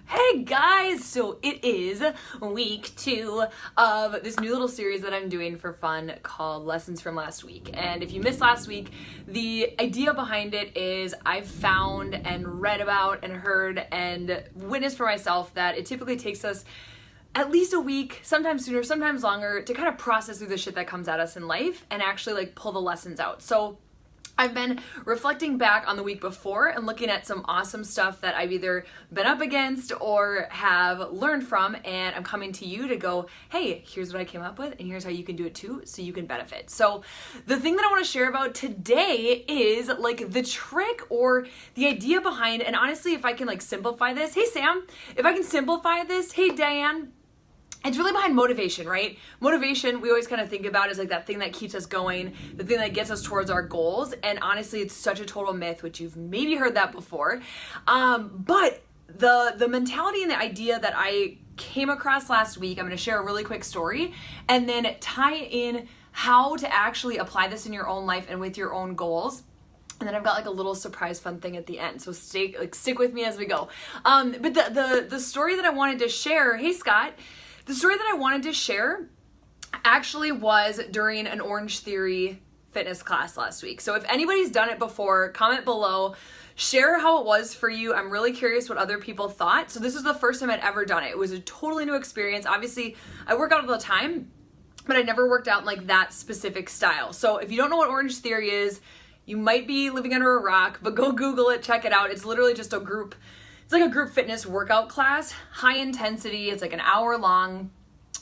Hey guys, so it is week 2 of this new little series that I'm doing for fun called Lessons from Last Week. And if you missed last week, the idea behind it is I've found and read about and heard and witnessed for myself that it typically takes us at least a week, sometimes sooner, sometimes longer, to kind of process through the shit that comes at us in life and actually like pull the lessons out. So I've been reflecting back on the week before and looking at some awesome stuff that I've either been up against or have learned from, and I'm coming to you to go, hey, here's what I came up with and here's how you can do it too so you can benefit. So the thing that I want to share about today is like the trick or the idea behind, and honestly, if I can like simplify this, hey Sam, if I can simplify this, hey Diane, it's really behind motivation, right? Motivation, we always kind of think about as like that thing that keeps us going, the thing that gets us towards our goals. And honestly, it's such a total myth, which you've maybe heard that before. But the mentality and the idea that I came across last week, I'm going to share a really quick story and then tie in how to actually apply this in your own life and with your own goals. And then I've got like a little surprise fun thing at the end. So stick with me as we go. But the story that I wanted to share, hey Scott, the story that I wanted to share actually was during an Orange Theory fitness class last week. So if anybody's done it before, comment below, share how it was for you. I'm really curious what other people thought. So this is the first time I'd ever done it. It was a totally new experience. Obviously, I work out all the time, but I never worked out in like that specific style. So if you don't know what Orange Theory is, you might be living under a rock, but go Google it, check it out. It's literally just it's like a group fitness workout class, high intensity. It's like an hour long.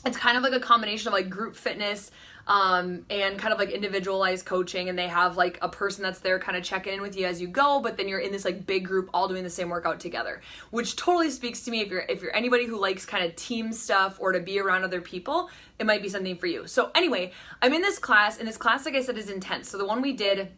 It's kind of like a combination of like group fitness and kind of like individualized coaching. And they have like a person that's there kind of checking in with you as you go, but then you're in this like big group all doing the same workout together, which totally speaks to me. If you're anybody who likes kind of team stuff or to be around other people, it might be something for you. So anyway, I'm in this class, and this class, like I said, is intense. So the one we did,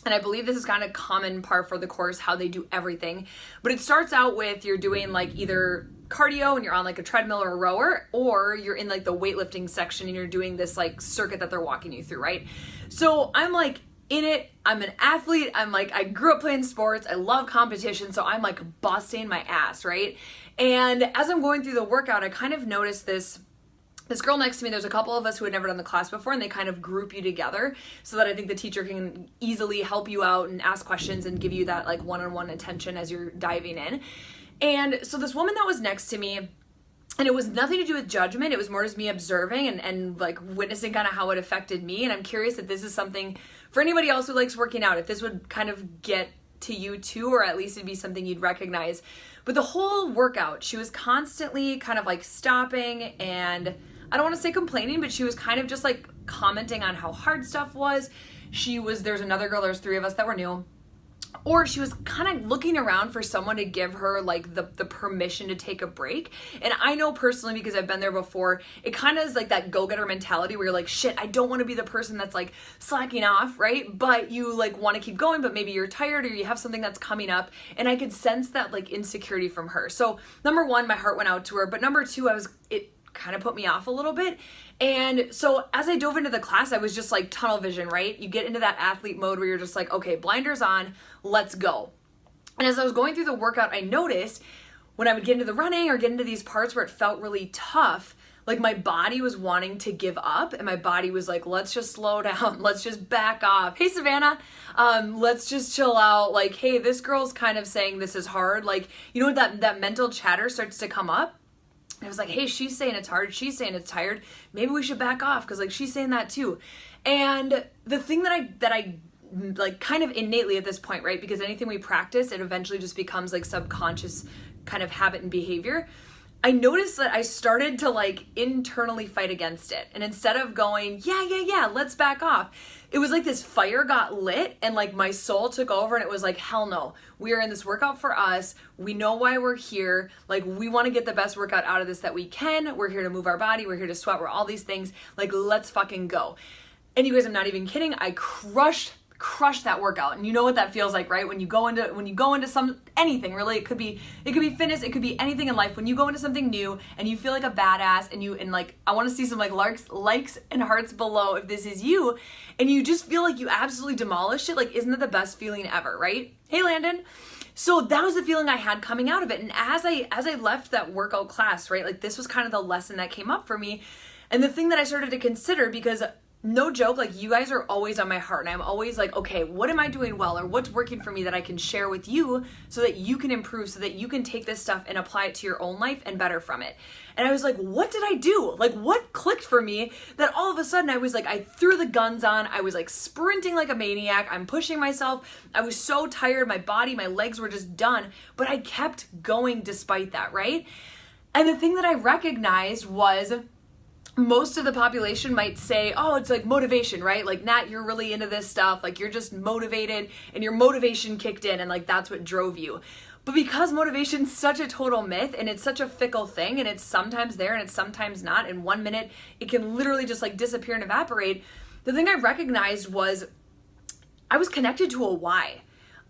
and I believe this is kind of common part for the course, how they do everything. But it starts out with you're doing like either cardio and you're on like a treadmill or a rower, or you're in like the weightlifting section and you're doing this like circuit that they're walking you through, right? So I'm like in it, I'm an athlete, I'm like, I grew up playing sports, I love competition, so I'm like busting my ass, right? And as I'm going through the workout, I kind of noticed this girl next to me. There's a couple of us who had never done the class before, and they kind of group you together so that I think the teacher can easily help you out and ask questions and give you that like one-on-one attention as you're diving in. And so this woman that was next to me, and it was nothing to do with judgment, it was more just me observing and like witnessing kind of how it affected me. And I'm curious if this is something for anybody else who likes working out, if this would kind of get to you too, or at least it'd be something you'd recognize. But the whole workout, she was constantly kind of like stopping, and I don't want to say complaining, but she was kind of just like commenting on how hard stuff was. There's another girl, there's 3 of us that were new. Or she was kind of looking around for someone to give her like the permission to take a break. And I know personally, because I've been there before, it kind of is like that go-getter mentality where you're like, shit, I don't want to be the person that's like slacking off, right? But you like want to keep going, but maybe you're tired or you have something that's coming up. And I could sense that like insecurity from her. So number 1, my heart went out to her. But number 2, it kind of put me off a little bit. And so as I dove into the class, I was just like tunnel vision, right? You get into that athlete mode where you're just like, okay, blinders on, let's go. And as I was going through the workout, I noticed when I would get into the running or get into these parts where it felt really tough, like my body was wanting to give up, and my body was like, let's just slow down. Let's just back off. Hey, Savannah, let's just chill out. Like, hey, this girl's kind of saying this is hard. Like, you know what, that mental chatter starts to come up. And I was like, hey, she's saying it's hard. She's saying it's tired. Maybe we should back off because like she's saying that too. And the thing that I like kind of innately at this point, right? Because anything we practice, it eventually just becomes like subconscious kind of habit and behavior. I noticed that I started to like internally fight against it. And instead of going, yeah, let's back off, it was like this fire got lit and like my soul took over, and it was like, hell no, we are in this workout for us. We know why we're here. Like, we want to get the best workout out of this that we can. We're here to move our body. We're here to sweat. We're all these things. Like, let's fucking go. And you guys, I'm not even kidding. I crushed that workout. And you know what that feels like, right? When you go into anything really, it could be fitness, it could be anything in life. When you go into something new and you feel like a badass and like, I want to see some like likes and hearts below if this is you, and you just feel like you absolutely demolished it. Like, isn't that the best feeling ever, right? Hey, Landon. So that was the feeling I had coming out of it. And as I left that workout class, right, like this was kind of the lesson that came up for me. And the thing that I started to consider, because no joke, like you guys are always on my heart, and I'm always like, okay, what am I doing well, or what's working for me that I can share with you so that you can improve, so that you can take this stuff and apply it to your own life and better from it. And I was like, what did I do? Like, what clicked for me that all of a sudden I was like, I threw the guns on, I was like sprinting like a maniac, I'm pushing myself, I was so tired, my body, my legs were just done, but I kept going despite that, right? And the thing that I recognized was, most of the population might say, oh, it's like motivation, right? Like, Nat, you're really into this stuff. Like, you're just motivated and your motivation kicked in and like that's what drove you. But because motivation's such a total myth and it's such a fickle thing and it's sometimes there and it's sometimes not, in 1 minute it can literally just like disappear and evaporate, the thing I recognized was I was connected to a why.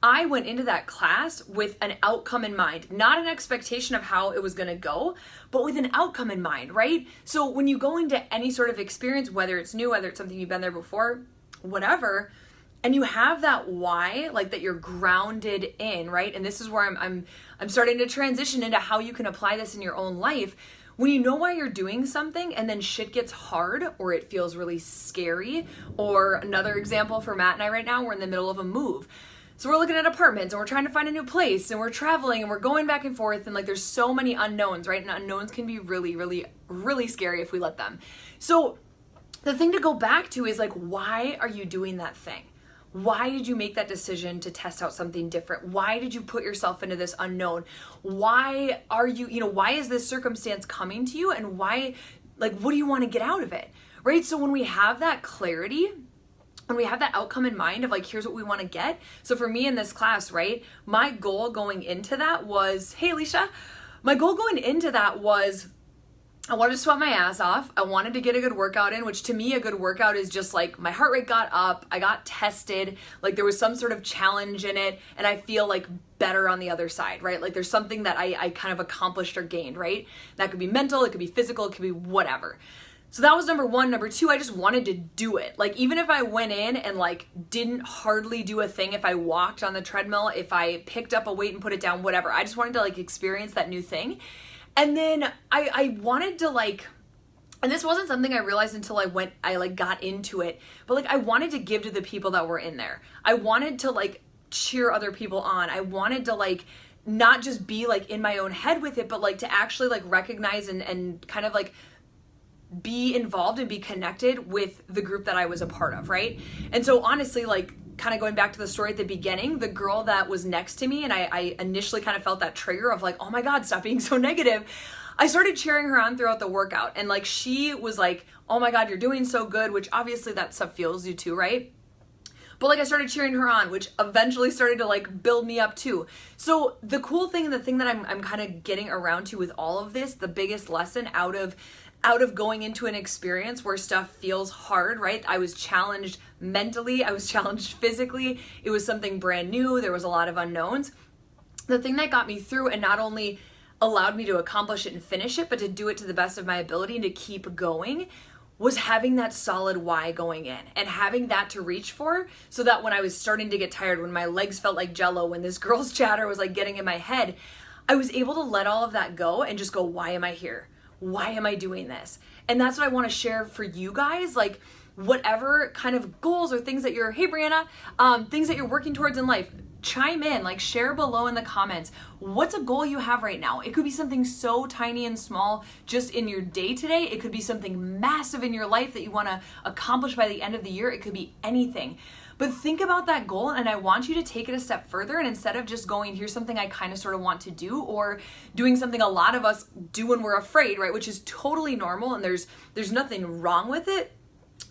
I went into that class with an outcome in mind, not an expectation of how it was going to go, but with an outcome in mind, right? So when you go into any sort of experience, whether it's new, whether it's something you've been there before, whatever, and you have that why, like that you're grounded in, right? And this is where I'm starting to transition into how you can apply this in your own life. When you know why you're doing something and then shit gets hard or it feels really scary, or another example for Matt and I right now, we're in the middle of a move. So we're looking at apartments and we're trying to find a new place and we're traveling and we're going back and forth, and like there's so many unknowns, right? And unknowns can be really, really, really scary if we let them. So the thing to go back to is like, why are you doing that thing? Why did you make that decision to test out something different? Why did you put yourself into this unknown? Why are you, why is this circumstance coming to you, and why, like, what do you want to get out of it, right? So when we have that clarity, when we have that outcome in mind of like, here's what we want to get. So for me in this class, right, my goal going into that was, hey, Alicia, my goal going into that was, I wanted to sweat my ass off. I wanted to get a good workout in, which to me, a good workout is just like my heart rate got up, I got tested, like there was some sort of challenge in it, and I feel like better on the other side, right? Like there's something that I kind of accomplished or gained, right? That could be mental, it could be physical, it could be whatever. So that was number one. Number two, I just wanted to do it. Like, even if I went in and like didn't hardly do a thing, if I walked on the treadmill, if I picked up a weight and put it down, whatever, I just wanted to like experience that new thing. And then I wanted to like, and this wasn't something I realized until I got into it, but like I wanted to give to the people that were in there. I wanted to like cheer other people on. I wanted to like not just be like in my own head with it, but like to actually like recognize and kind of like be involved and be connected with the group that I was a part of, right? And so honestly, like kind of going back to the story at the beginning, the girl that was next to me, and I initially kind of felt that trigger of like, oh my God, stop being so negative. I started cheering her on throughout the workout, and like she was like, oh my God, you're doing so good, which obviously that stuff fuels you too, right? But like I started cheering her on, which eventually started to like build me up too. So the cool thing, and the thing that I'm kind of getting around to with all of this, the biggest lesson out of going into an experience where stuff feels hard, right? I was challenged mentally, I was challenged physically, it was something brand new, there was a lot of unknowns. The thing that got me through and not only allowed me to accomplish it and finish it, but to do it to the best of my ability and to keep going, was having that solid why going in and having that to reach for, so that when I was starting to get tired, when my legs felt like jello, when this girl's chatter was like getting in my head, I was able to let all of that go and just go, why am I here? Why am I doing this? And that's what I want to share for you guys. Like, whatever kind of goals or things that you're, hey Brianna, things that you're working towards in life, chime in, like share below in the comments. What's a goal you have right now? It could be something so tiny and small just in your day today. It could be something massive in your life that you want to accomplish by the end of the year. It could be anything. But think about that goal, and I want you to take it a step further, and instead of just going, here's something I kind of sort of want to do, or doing something a lot of us do when we're afraid, right? Which is totally normal, and there's nothing wrong with it,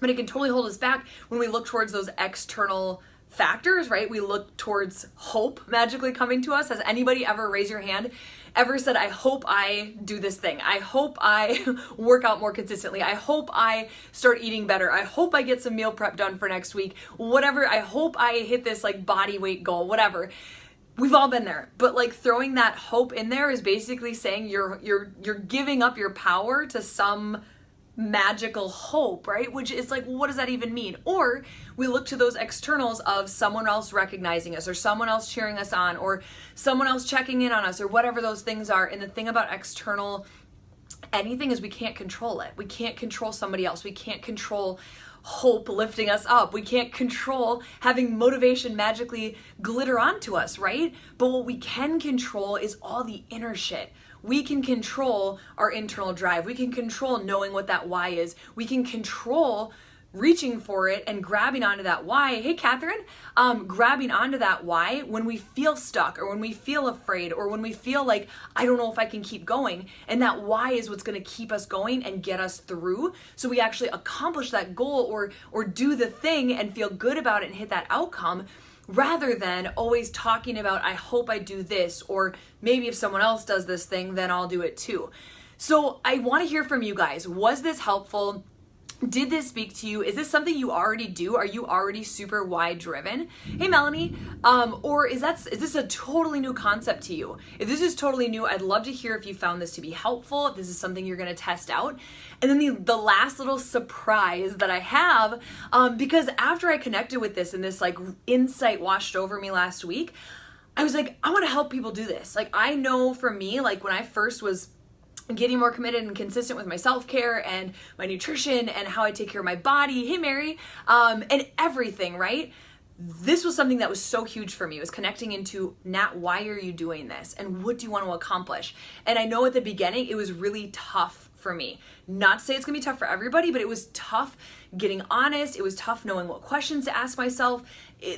but it can totally hold us back when we look towards those external factors, right? We look towards hope magically coming to us. Has anybody ever, raise your hand, ever said, I hope I do this thing. I hope I work out more consistently. I hope I start eating better. I hope I get some meal prep done for next week. Whatever. I hope I hit this like body weight goal, whatever. We've all been there. But like throwing that hope in there is basically saying you're giving up your power to some magical hope, right? Which is like, what does that even mean? Or we look to those externals of someone else recognizing us, or someone else cheering us on, or someone else checking in on us, or whatever those things are. And the thing about external anything is we can't control it. We can't control somebody else. We can't control hope lifting us up. We can't control having motivation magically glitter onto us, right? But what we can control is all the inner shit. We can control our internal drive. We can control knowing what that why is. We can control reaching for it and grabbing onto that why. Hey, Catherine, grabbing onto that why when we feel stuck, or when we feel afraid, or when we feel like, I don't know if I can keep going. And that why is what's going to keep us going and get us through, so we actually accomplish that goal, or do the thing and feel good about it and hit that outcome, rather than always talking about, I hope I do this, or maybe if someone else does this thing, then I'll do it too. So I want to hear from you guys. Was this helpful? Did this speak to you? Is this something you already do? Are you already super why driven? Hey, Melanie. Or is this a totally new concept to you? If this is totally new, I'd love to hear if you found this to be helpful, if this is something you're going to test out. And then the last little surprise that I have, because after I connected with this and this like insight washed over me last week, I was like, I want to help people do this. Like, I know for me, like when I first was getting more committed and consistent with my self-care and my nutrition and how I take care of my body, hey Mary, and everything, right? This was something that was so huge for me. It was connecting into, Nat, why are you doing this? And what do you want to accomplish? And I know at the beginning, it was really tough for me. Not to say it's gonna be tough for everybody, but it was tough getting honest. It was tough knowing what questions to ask myself.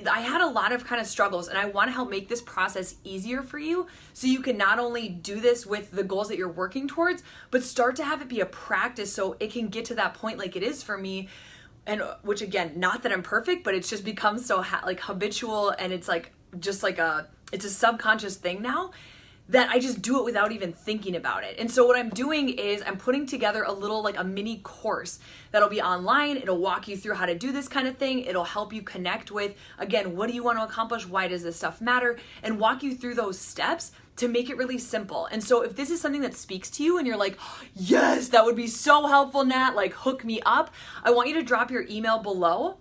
I had a lot of kind of struggles, and I want to help make this process easier for you, so you can not only do this with the goals that you're working towards, but start to have it be a practice so it can get to that point like it is for me. And which, again, not that I'm perfect, but it's just become so like habitual, and it's like just like it's a subconscious thing now, that I just do it without even thinking about it. And so what I'm doing is I'm putting together a little, like a mini course that'll be online. It'll walk you through how to do this kind of thing. It'll help you connect with, again, what do you want to accomplish? Why does this stuff matter? And walk you through those steps to make it really simple. And so if this is something that speaks to you and you're like, yes, that would be so helpful, Nat, like hook me up, I want you to drop your email below.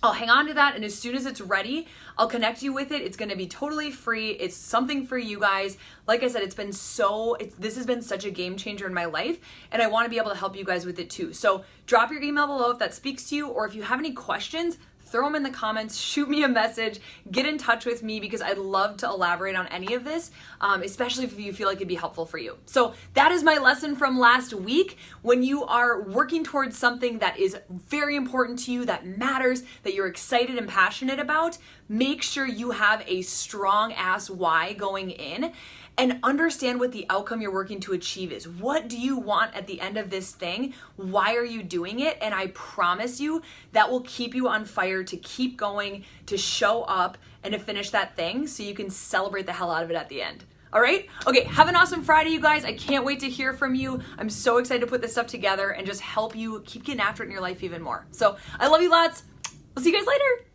I'll hang on to that, and as soon as it's ready, I'll connect you with it. It's going to be totally free. It's something for you guys. Like I said, this has been such a game changer in my life, and I want to be able to help you guys with it too. So drop your email below if that speaks to you, or if you have any questions, throw them in the comments, shoot me a message, get in touch with me, because I'd love to elaborate on any of this, especially if you feel like it'd be helpful for you. So that is my lesson from last week. When you are working towards something that is very important to you, that matters, that you're excited and passionate about, make sure you have a strong ass why going in, and understand what the outcome you're working to achieve is. What do you want at the end of this thing? Why are you doing it? And I promise you that will keep you on fire to keep going, to show up, and to finish that thing so you can celebrate the hell out of it at the end. All right? Okay, have an awesome Friday, you guys. I can't wait to hear from you. I'm so excited to put this stuff together and just help you keep getting after it in your life even more. So I love you lots. I'll see you guys later.